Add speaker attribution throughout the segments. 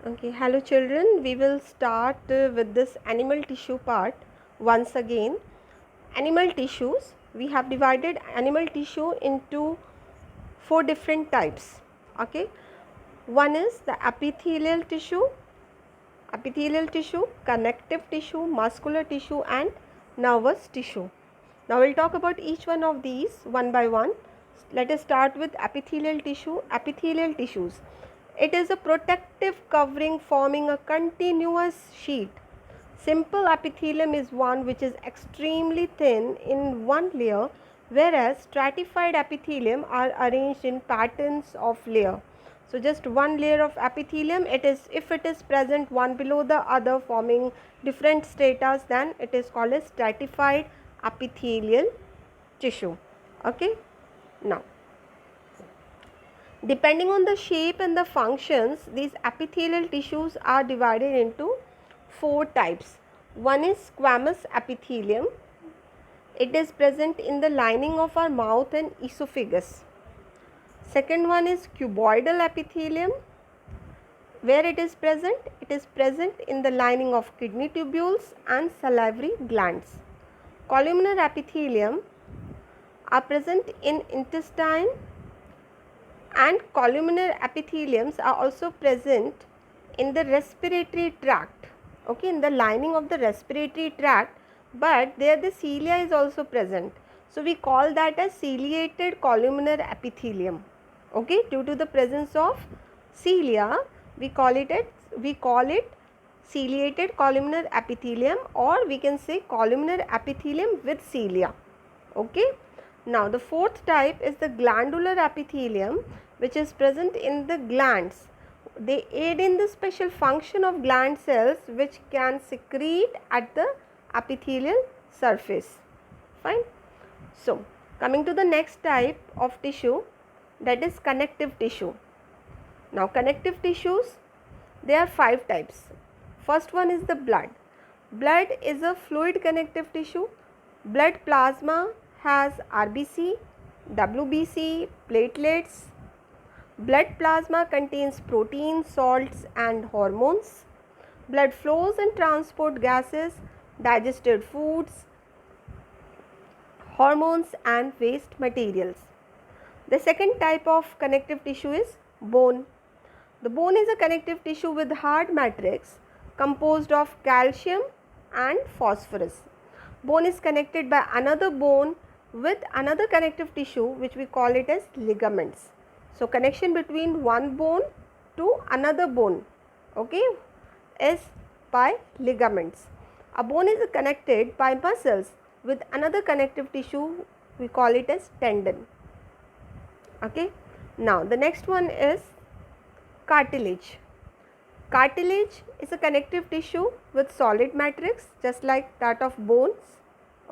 Speaker 1: Okay, hello children. We will start with this animal tissue part once again. Animal tissues, we have divided animal tissue into four different types. Okay, one is the epithelial tissue, connective tissue, muscular tissue and nervous tissue. Now we will talk about each one of these one by one. Let us start with epithelial tissue. Epithelial tissues. It is a protective covering forming a continuous sheet. Simple epithelium is one which is extremely thin in one layer, whereas stratified epithelium are arranged in patterns of layer. So just one layer of epithelium, if it is present one below the other forming different stratas, then it is called as stratified epithelial tissue. Okay. Now, depending on the shape and the functions, these epithelial tissues are divided into four types. One is squamous epithelium. It is present in the lining of our mouth and esophagus. Second one is cuboidal epithelium. Where it is present? It is present in the lining of kidney tubules and salivary glands. Columnar epithelium are present in intestine, and columnar epitheliums are also present in the respiratory tract, okay, in the lining of the respiratory tract, but there the cilia is also present. So we call that as ciliated columnar epithelium. Okay, due to the presence of cilia, we call it ciliated columnar epithelium, or we can say columnar epithelium with cilia. Okay. Now the fourth type is the glandular epithelium, which is present in the glands. They aid in the special function of gland cells which can secrete at the epithelial surface. Fine. So coming to the next type of tissue, that is connective tissue. Now connective tissues, there are five types. First one is the blood. Blood is a fluid connective tissue. Blood plasma has RBC, WBC, platelets. Blood plasma contains proteins, salts and hormones. Blood flows and transport gases, digested foods, hormones and waste materials. The second type of connective tissue is bone. The bone is a connective tissue with hard matrix composed of calcium and phosphorus. Bone is connected by another bone with another connective tissue, which we call it as ligaments. So connection between one bone to another bone, okay, is by ligaments. A bone is connected by muscles with another connective tissue, we call it as tendon. Okay. Now the next one is cartilage. Cartilage is a connective tissue with solid matrix, just like that of bones.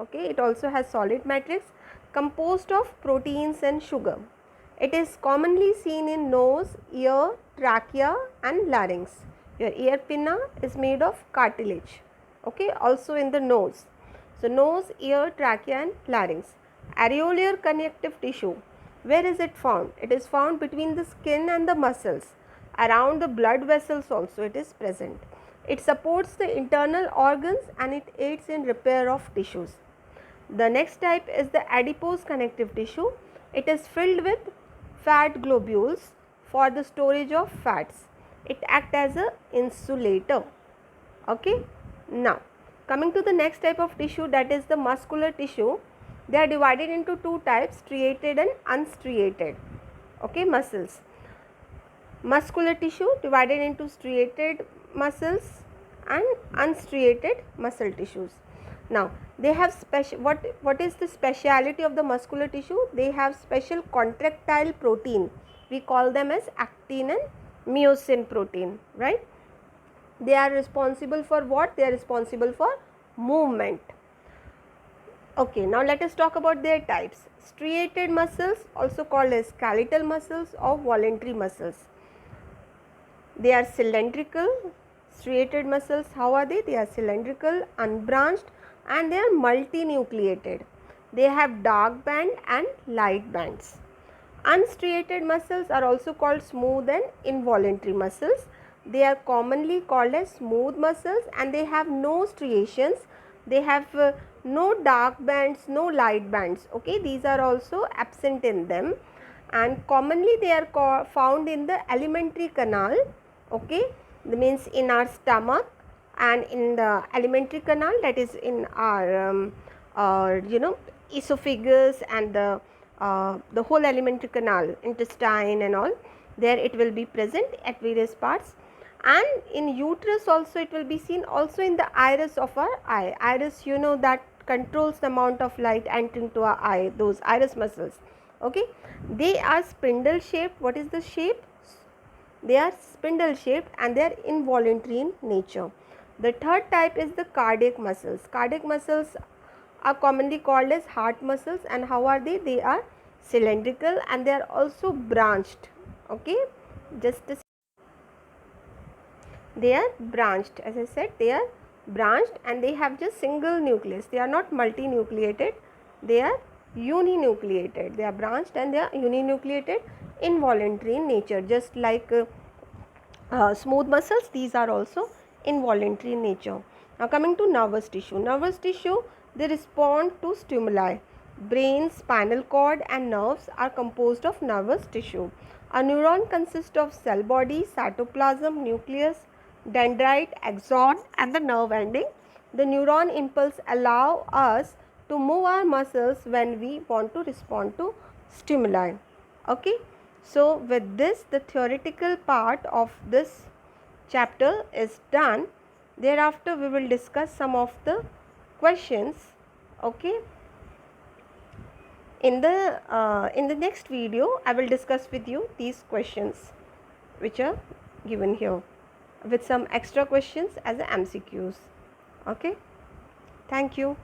Speaker 1: Okay, it also has solid matrix composed of proteins and sugar. It is commonly seen in nose, ear, trachea and larynx. Your ear pinna is made of cartilage. Okay, also in the nose. So nose, ear, trachea and larynx. Areolar connective tissue. Where is it found? It is found between the skin and the muscles. Around the blood vessels also it is present. It supports the internal organs and it aids in repair of tissues. The next type is the adipose connective tissue. It is filled with fat globules for the storage of fats. It acts as an insulator. Okay. Now coming to the next type of tissue, that is the muscular tissue. They are divided into two types, striated and unstriated. Okay, muscles. Muscular tissue divided into striated muscles and unstriated muscle tissues. Now they have special, what is the speciality of the muscular tissue? They have special contractile protein. We call them as actin and myosin protein, right? They are responsible for what? They are responsible for movement. Okay, now let us talk about their types. Striated muscles, also called as skeletal muscles or voluntary muscles. They are cylindrical. Striated muscles, how are they? They are cylindrical, unbranched and they are multinucleated. They have dark band and light bands. Unstriated muscles are also called smooth and involuntary muscles. they are commonly called as smooth muscles, and they have no striations, they have no dark bands, no light bands. Okay, these are also absent in them, and commonly they are found in the alimentary canal. Okay, that means in our stomach and in the alimentary canal, that is in our esophagus and the whole alimentary canal, intestine and all. There it will be present at various parts, and in uterus also it will be seen, also in the iris of our eye. Iris, you know, that controls the amount of light entering to our eye, those iris muscles. Okay, they are spindle shaped. What is the shape? They are spindle shaped and they are involuntary in nature. The third type is the cardiac muscles. Cardiac muscles are commonly called as heart muscles, and how are they? They are cylindrical and they are also branched. Okay, just a, they are branched, as I said, they are branched and they have just single nucleus. They are not multinucleated, they are uninucleated. They are branched and they are uninucleated, involuntary in nature, just like smooth muscles. These are also involuntary in nature. Now coming to nervous tissue. Nervous tissue, they respond to stimuli. Brain, spinal cord and nerves are composed of nervous tissue. A neuron consists of cell body, cytoplasm, nucleus, dendrite, axon and the nerve ending. The neuron impulse allow us to move our muscles when we want to respond to stimuli. Okay. So with this, the theoretical part of this chapter is done. Thereafter we will discuss some of the questions. Okay. In the next video I will discuss with you these questions which are given here, with some extra questions as MCQs. Okay. Thank you.